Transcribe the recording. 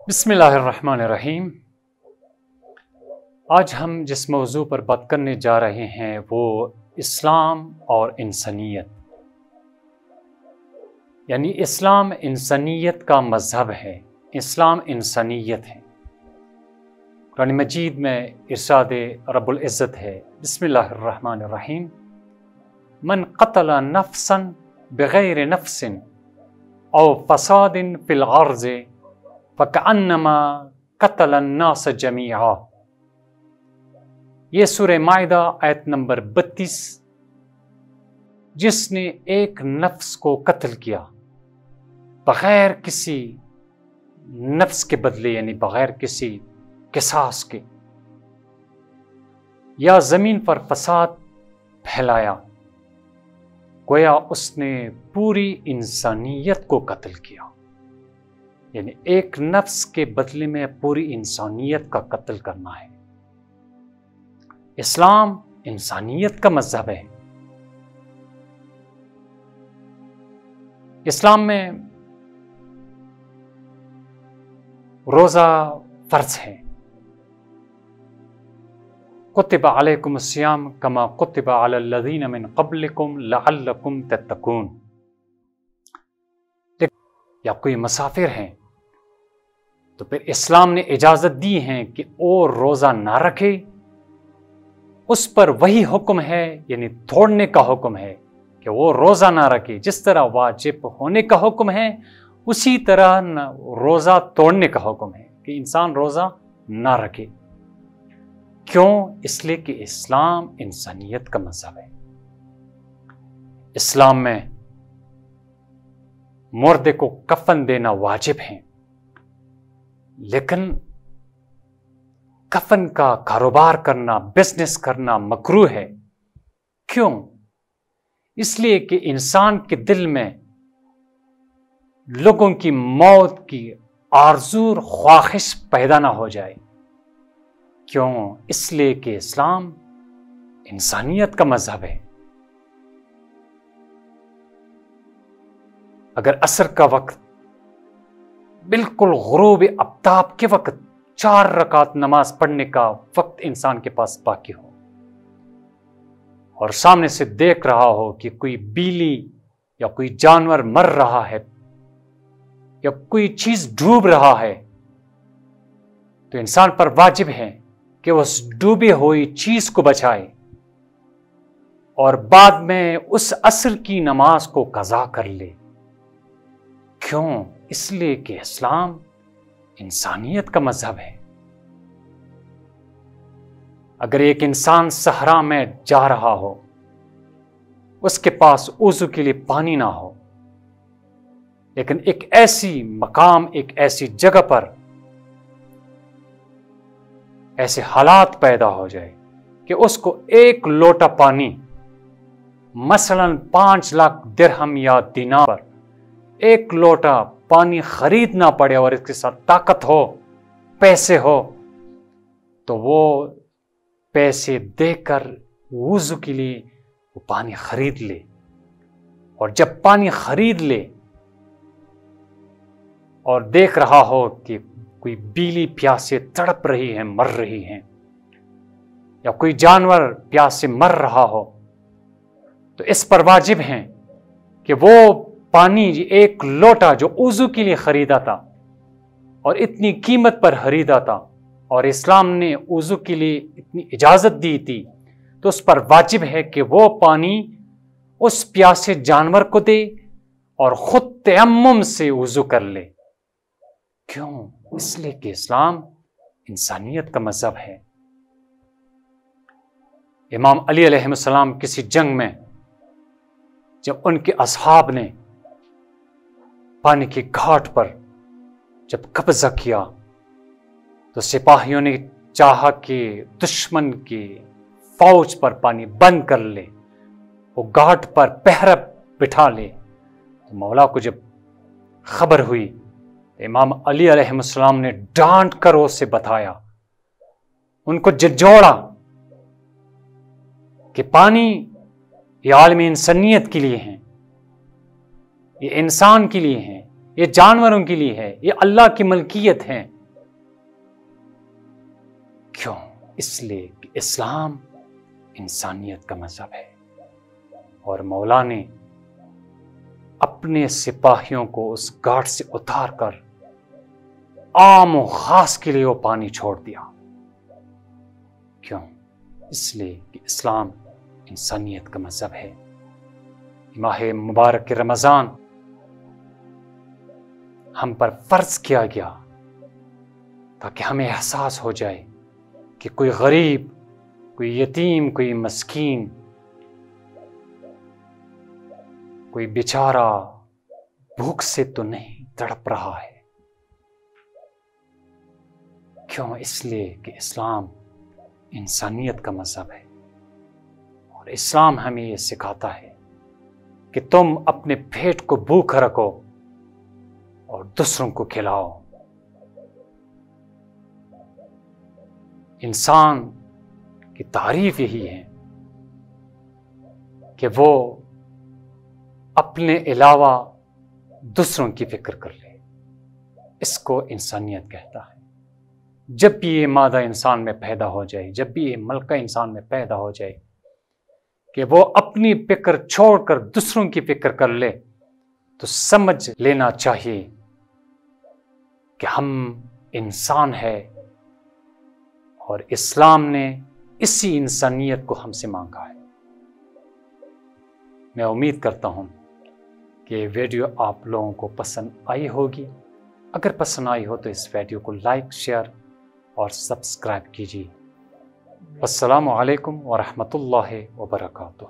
بسم اللہ الرحمن الرحیم۔ آج ہم جس موضوع پر بات کرنے جا رہے ہیں وہ اسلام اور انسانیت، یعنی اسلام انسانیت کا مذہب ہے، اسلام انسانیت ہے۔ قرآن مجید میں ارشاد رب العزت ہے، بسم اللہ الرحمن الرحیم، من قتل نفسا بغیر نفس او فساد فی الارض فَكَأَنَّمَا قَتَلَ النَّاسَ جَمِيعًا۔ یہ سورہ مائدہ آیت نمبر 32۔ جس نے ایک نفس کو قتل کیا بغیر کسی نفس کے بدلے، یعنی بغیر کسی قصاص کے، یا زمین پر فساد پھیلایا، گویا اس نے پوری انسانیت کو قتل کیا، یعنی ایک نفس کے بدلے میں پوری انسانیت کا قتل کرنا ہے۔ اسلام انسانیت کا مذہب ہے۔ اسلام میں روزہ فرض ہے۔ کتب علیکم الصیام کما کتب علی الذین من قبلکم لعلکم تتقون۔ یا کوئی مسافر ہیں تو پھر اسلام نے اجازت دی ہے کہ وہ روزہ نہ رکھے، اس پر وہی حکم ہے، یعنی توڑنے کا حکم ہے کہ وہ روزہ نہ رکھے۔ جس طرح واجب ہونے کا حکم ہے اسی طرح روزہ توڑنے کا حکم ہے کہ انسان روزہ نہ رکھے۔ کیوں؟ اس لیے کہ اسلام انسانیت کا مذہب ہے۔ اسلام میں مردے کو کفن دینا واجب ہے، لیکن کفن کا کاروبار کرنا، بزنس کرنا مکروہ ہے۔ کیوں؟ اس لیے کہ انسان کے دل میں لوگوں کی موت کی آرزو اور خواہش پیدا نہ ہو جائے۔ کیوں؟ اس لیے کہ اسلام انسانیت کا مذہب ہے۔ اگر عصر کا وقت بالکل غروب آفتاب کے وقت 4 رکعت نماز پڑھنے کا وقت انسان کے پاس باقی ہو، اور سامنے سے دیکھ رہا ہو کہ کوئی بیلی یا کوئی جانور مر رہا ہے یا کوئی چیز ڈوب رہا ہے، تو انسان پر واجب ہے کہ وہ اس ڈوبی ہوئی چیز کو بچائے اور بعد میں اس عصر کی نماز کو قضا کر لے۔ کیوں؟ اس لیے کہ اسلام انسانیت کا مذہب ہے۔ اگر ایک انسان صحرا میں جا رہا ہو، اس کے پاس وضو کے لیے پانی نہ ہو، لیکن ایک ایسی مقام، ایک ایسی جگہ پر ایسے حالات پیدا ہو جائے کہ اس کو 1 لوٹا پانی، مثلا 5 لاکھ درہم یا دینار پر 1 لوٹا پانی خریدنا پڑے اور اس کے ساتھ طاقت ہو، پیسے ہو، تو وہ پیسے دے کر وضو کے لیے وہ پانی خرید لے، اور جب پانی خرید لے اور دیکھ رہا ہو کہ کوئی بیلی پیاس سے تڑپ رہی ہے، مر رہی ہے، یا کوئی جانور پیاس سے مر رہا ہو، تو اس پر واجب ہے کہ وہ پانی 1 لوٹا جو وضو کے لیے خریدا تھا اور اتنی قیمت پر خریدا تھا، اور اسلام نے وضو کے لیے اتنی اجازت دی تھی، تو اس پر واجب ہے کہ وہ پانی اس پیاسے جانور کو دے اور خود تیمم سے وضو کر لے۔ کیوں؟ اس لیے کہ اسلام انسانیت کا مذہب ہے۔ امام علی علیہ السلام کسی جنگ میں جب ان کے اصحاب نے پانی کی گھاٹ پر جب قبضہ کیا تو سپاہیوں نے چاہا کہ دشمن کی فوج پر پانی بند کر لے، وہ گھاٹ پر پہرا بٹھا لے۔ تو مولا کو جب خبر ہوئی تو امام علی علیہ السلام نے ڈانٹ کر اسے بتایا، ان کو جھنجھوڑا کہ پانی یہ عالم انسانیت کے لیے ہے، یہ انسان کے لیے ہے، یہ جانوروں کے لیے ہے، یہ اللہ کی ملکیت ہے، کیوں؟ اس لیے کہ اسلام انسانیت کا مذہب ہے، اور مولا نے اپنے سپاہیوں کو اس گھاٹ سے اتار کر عام و خاص کے لیے وہ پانی چھوڑ دیا۔ کیوں؟ اس لیے کہ اسلام انسانیت کا مذہب ہے۔ ماہ مبارک رمضان ہم پر فرض کیا گیا تاکہ ہمیں احساس ہو جائے کہ کوئی غریب، کوئی یتیم، کوئی مسکین، کوئی بیچارہ بھوک سے تو نہیں تڑپ رہا ہے۔ کیوں؟ اس لیے کہ اسلام انسانیت کا مذہب ہے، اور اسلام ہمیں یہ سکھاتا ہے کہ تم اپنے پیٹ کو بھوکا رکھو اور دوسروں کو کھلاؤ۔ انسان کی تعریف یہی ہے کہ وہ اپنے علاوہ دوسروں کی فکر کر لے، اس کو انسانیت کہتا ہے۔ جب بھی یہ مادہ انسان میں پیدا ہو جائے، جب بھی یہ ملکہ انسان میں پیدا ہو جائے کہ وہ اپنی فکر چھوڑ کر دوسروں کی فکر کر لے، تو سمجھ لینا چاہیے کہ ہم انسان ہے، اور اسلام نے اسی انسانیت کو ہم سے مانگا ہے۔ میں امید کرتا ہوں کہ یہ ویڈیو آپ لوگوں کو پسند آئی ہوگی۔ اگر پسند آئی ہو تو اس ویڈیو کو لائک، شیئر اور سبسکرائب کیجیے۔ السلام علیکم ورحمۃ اللہ وبرکاتہ۔